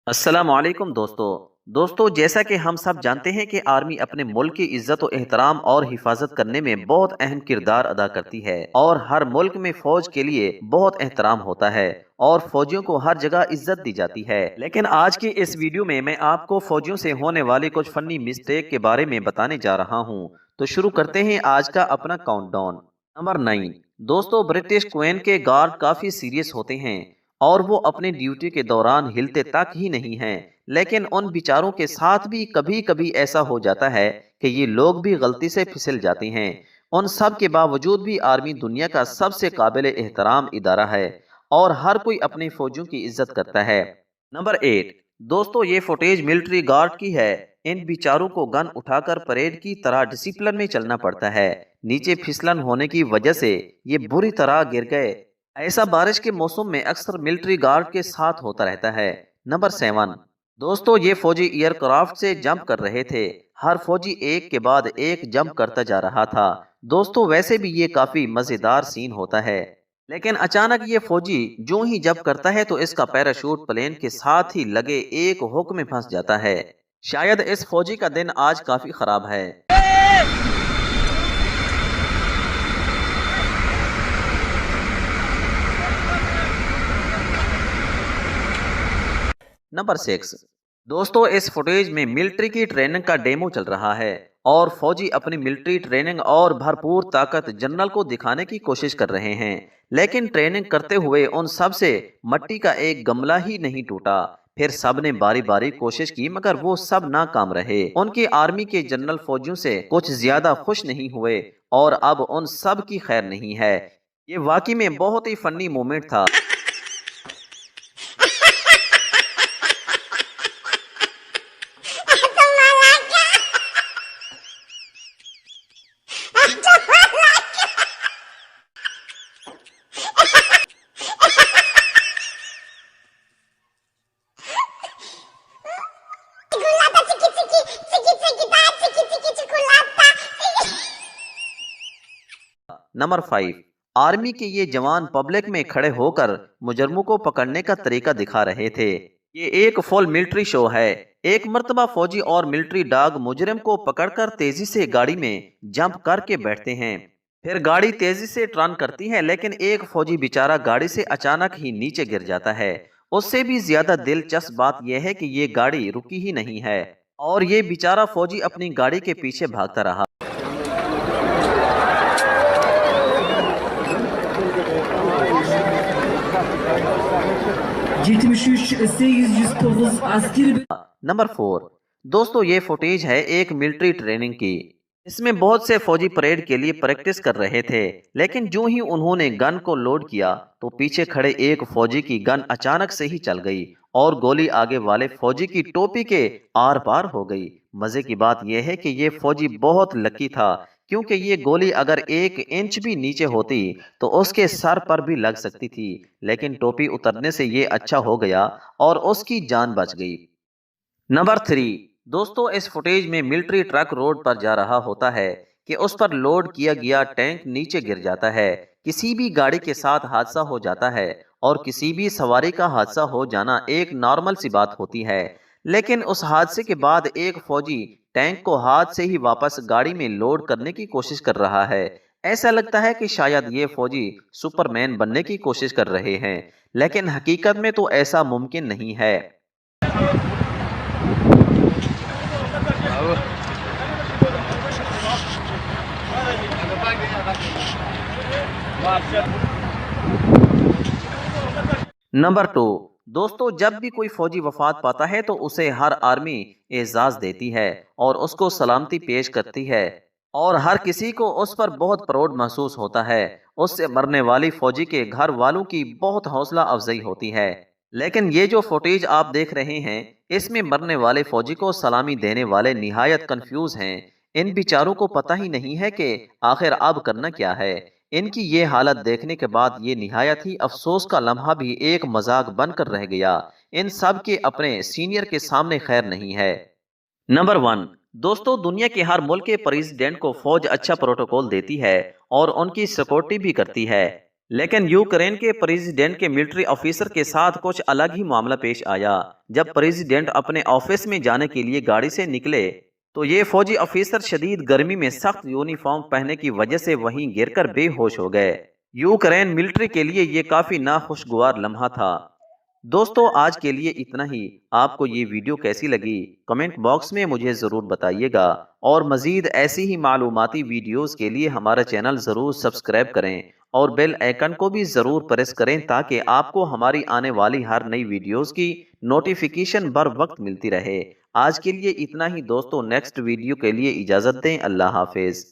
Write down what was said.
السلام علیکم دوستو جیسا کہ ہم سب جانتے ہیں کہ آرمی اپنے ملک کی عزت و احترام اور حفاظت کرنے میں بہت اہم کردار ادا کرتی ہے اور ہر ملک میں فوج کے لیے بہت احترام ہوتا ہے اور فوجیوں کو ہر جگہ عزت دی جاتی ہے۔ لیکن آج کی اس ویڈیو میں آپ کو فوجیوں سے ہونے والی کچھ فنی مسٹیک کے بارے میں بتانے جا رہا ہوں۔ تو شروع کرتے ہیں آج کا اپنا کاؤنٹ ڈاؤن۔ نمبر 9۔ دوستو برٹش کوئن کے گارڈ کافی سیریس ہوتے ہیں اور وہ اپنے ڈیوٹی کے دوران ہلتے تک ہی نہیں ہیں، لیکن ان بیچاروں کے ساتھ بھی کبھی کبھی ایسا ہو جاتا ہے کہ یہ لوگ بھی غلطی سے پھسل جاتے ہیں۔ ان سب کے باوجود بھی آرمی دنیا کا سب سے قابل احترام ادارہ ہے اور ہر کوئی اپنے فوجیوں کی عزت کرتا ہے۔ نمبر 8۔ دوستو یہ فوٹیج ملٹری گارڈ کی ہے۔ ان بیچاروں کو گن اٹھا کر پریڈ کی طرح ڈسپلن میں چلنا پڑتا ہے۔ نیچے پھسلن ہونے کی وجہ سے یہ بری طرح گر گئے۔ ایسا بارش کے موسم میں اکثر ملٹری گارڈ کے ساتھ ہوتا رہتا ہے۔ نمبر 7۔ دوستو یہ فوجی ایئر کرافٹ سے جمپ کر رہے تھے۔ ہر فوجی ایک کے بعد ایک جمپ کرتا جا رہا تھا۔ دوستو ویسے بھی یہ کافی مزیدار سین ہوتا ہے، لیکن اچانک یہ فوجی جو ہی جمپ کرتا ہے تو اس کا پیراشوٹ پلین کے ساتھ ہی لگے ایک ہک میں پھنس جاتا ہے۔ شاید اس فوجی کا دن آج کافی خراب ہے۔ نمبر 6۔ دوستو اس فوٹیج میں ملٹری کی ٹریننگ کا ڈیمو چل رہا ہے اور فوجی اپنی ملٹری ٹریننگ اور بھرپور طاقت جنرل کو دکھانے کی کوشش کر رہے ہیں، لیکن ٹریننگ کرتے ہوئے ان سب سے مٹی کا ایک گملہ ہی نہیں ٹوٹا۔ پھر سب نے باری باری کوشش کی مگر وہ سب ناکام رہے۔ ان کی آرمی کے جنرل فوجیوں سے کچھ زیادہ خوش نہیں ہوئے اور اب ان سب کی خیر نہیں ہے۔ یہ واقعی میں بہت ہی فنی مومنٹ تھا۔ نمبر 5۔ آرمی کے یہ جوان پبلک میں کھڑے ہو کر مجرموں کو پکڑنے کا طریقہ دکھا رہے تھے۔ یہ ایک فل ملٹری شو ہے۔ ایک مرتبہ فوجی اور ملٹری ڈاگ مجرم کو پکڑ کر تیزی سے گاڑی میں جمپ کر کے بیٹھتے ہیں۔ پھر گاڑی تیزی سے ٹرن کرتی ہے، لیکن ایک فوجی بیچارہ گاڑی سے اچانک ہی نیچے گر جاتا ہے۔ اس سے بھی زیادہ دلچسپ بات یہ ہے کہ یہ گاڑی رکی ہی نہیں ہے اور یہ بیچارہ فوجی اپنی گاڑی کے پیچھے بھاگتا رہا۔ نمبر 4۔ دوستو یہ فوٹیج ہے ایک ملٹری ٹریننگ کی۔ اس میں بہت سے فوجی پریڈ کے لیے پریکٹس کر رہے تھے، لیکن جو ہی انہوں نے گن کو لوڈ کیا تو پیچھے کھڑے ایک فوجی کی گن اچانک سے ہی چل گئی اور گولی آگے والے فوجی کی ٹوپی کے آر پار ہو گئی۔ مزے کی بات یہ ہے کہ یہ فوجی بہت لکی تھا، کیونکہ یہ گولی اگر 1 انچ بھی نیچے ہوتی تو اس کے سر پر بھی لگ سکتی تھی، لیکن ٹوپی اترنے سے یہ اچھا ہو گیا اور اس کی جان بچ گئی۔ نمبر 3۔ دوستو اس فوٹیج میں ملٹری ٹرک روڈ پر جا رہا ہوتا ہے کہ اس پر لوڈ کیا گیا ٹینک نیچے گر جاتا ہے۔ کسی بھی گاڑی کے ساتھ حادثہ ہو جاتا ہے اور کسی بھی سواری کا حادثہ ہو جانا ایک نارمل سی بات ہوتی ہے، لیکن اس حادثے کے بعد ایک فوجی ٹینک کو ہاتھ سے ہی واپس گاڑی میں لوڈ کرنے کی کوشش کر رہا ہے۔ ایسا لگتا ہے کہ شاید یہ فوجی سپر مین بننے کی کوشش کر رہے ہیں، لیکن حقیقت میں تو ایسا ممکن نہیں ہے۔ نمبر 2۔ دوستو جب بھی کوئی فوجی وفات پاتا ہے تو اسے ہر آرمی اعزاز دیتی ہے اور اس کو سلامتی پیش کرتی ہے اور ہر کسی کو اس پر بہت پراؤڈ محسوس ہوتا ہے۔ اس سے مرنے والی فوجی کے گھر والوں کی بہت حوصلہ افزائی ہوتی ہے۔ لیکن یہ جو فوٹیج آپ دیکھ رہے ہیں اس میں مرنے والے فوجی کو سلامی دینے والے نہایت کنفیوز ہیں۔ ان بیچاروں کو پتہ ہی نہیں ہے کہ آخر اب کرنا کیا ہے۔ ان کی یہ حالت دیکھنے کے بعد یہ نہایت ہی افسوس کا لمحہ بھی ایک مذاق بن کر رہ گیا۔ ان سب کے اپنے سینئر کے سامنے خیر نہیں ہے۔ نمبر 1۔ دوستو دنیا کے ہر ملک کے پریزیڈنٹ کو فوج اچھا پروٹوکول دیتی ہے اور ان کی سیکورٹی بھی کرتی ہے۔ لیکن یوکرین کے پریزیڈنٹ کے ملٹری آفیسر کے ساتھ کچھ الگ ہی معاملہ پیش آیا۔ جب پریزیڈنٹ اپنے آفس میں جانے کے لیے گاڑی سے نکلے تو یہ فوجی آفیسر شدید گرمی میں سخت یونیفارم پہننے کی وجہ سے وہیں گر کر بے ہوش ہو گئے۔ یوکرین ملٹری کے لیے یہ کافی ناخوشگوار لمحہ تھا۔ دوستو آج کے لیے اتنا ہی۔ آپ کو یہ ویڈیو کیسی لگی کمنٹ باکس میں مجھے ضرور بتائیے گا، اور مزید ایسی ہی معلوماتی ویڈیوز کے لیے ہمارا چینل ضرور سبسکرائب کریں اور بیل آئیکن کو بھی ضرور پریس کریں تاکہ آپ کو ہماری آنے والی ہر نئی ویڈیوز کی نوٹیفیکیشن بر وقت ملتی رہے۔ آج کے لیے اتنا ہی دوستو، نیکسٹ ویڈیو کے لیے اجازت دیں۔ اللہ حافظ۔